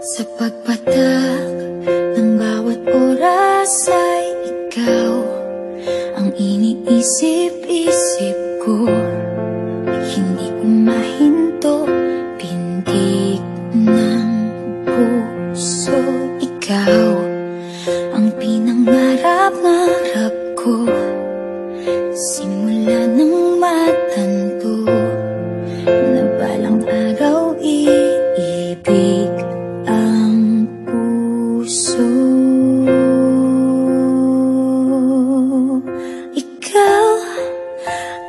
Sa pagpatak ng bawat oras ay ikaw ang iniisip-isip ko. Hindi ko mahinto, pintig ng puso. Ikaw ang pinangarap-ngarap ko, simula ng matanto na balang araw iibig ang puso. Ikaw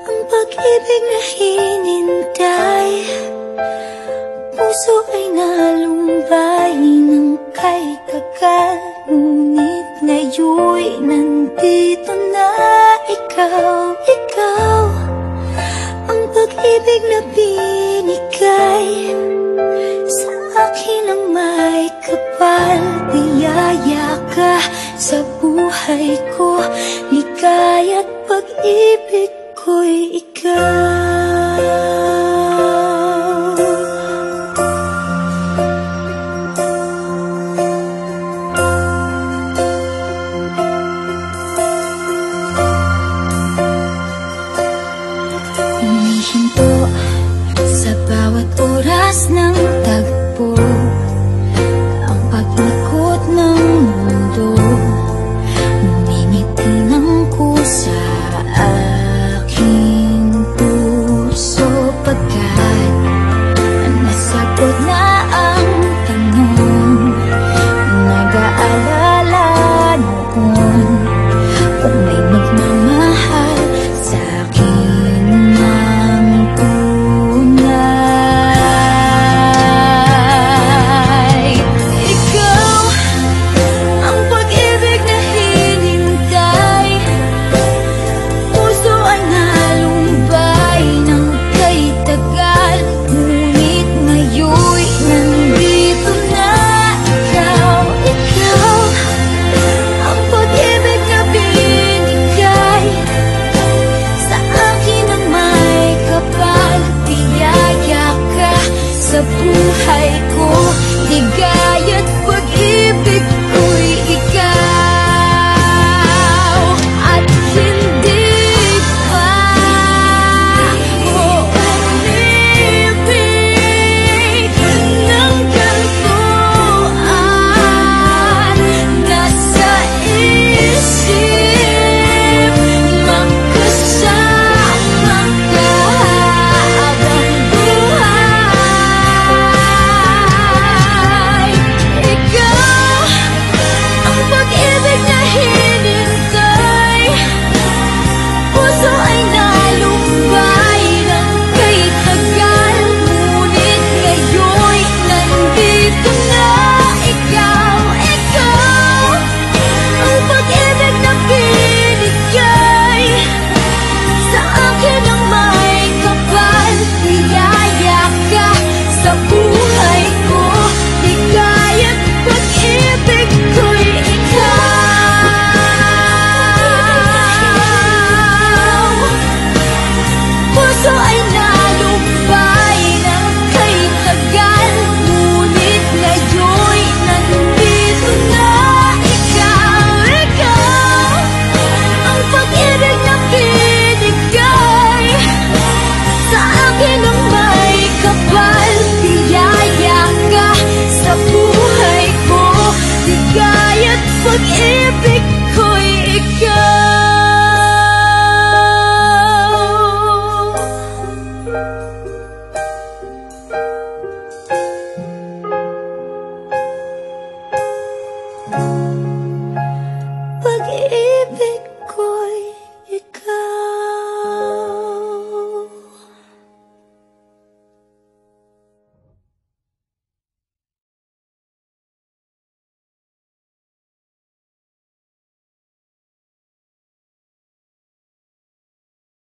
ang pag-ibig na hinintay, puso ay nalumbay ng kay tagal, ngunit ngayon'y nandito na ikaw. Ikaw ang pag-ibig na binigay sa akin ang may kapal. Biyaya ka sa buhay ko, ligaya't pag-ibig ko'y ikaw. Humihinto sa bawat oras ng tagpo, ang pag-ikot ng mundo, ngumingiti ng kusa aking puso. Pagkat nasagot na ang tanong, nag-aalala noon kung may magmamahal sa akin ng tunay. Ikaw ang pag-ibig na hinintay, puso ay nalumbay ng kay tagal, ngunit ngayon'y nandito na ikaw. Ikaw ang pag-ibig na binigay sa akin ang may kapal. Biyaya ka sa buhay ko, ligaya't pag-ibig ko'y ikaw. At hindi pa mo umibig ng gantuan, nasa isip magkasama ka habang buhay. Ikaw ang pag-ibig na hinintay, puso ay nalumbay ng kay tagal, ngunit ngayon'y nandito na ikaw. Ikaw ang pag-ibig na binigay sa akin ang may kapal. Biyaya ka sa buhay ko, ligaya't pag-ibig ko'y ikaw. Puso ay nalumbay ng kay tagal, ngunit ngayon'y nandito na ikaw. Ikaw ang pag-ibig na binigay sa akin ang may kapal. Biyaya ka sa buhay ko, ligaya't pag-ibig ko'y ikaw.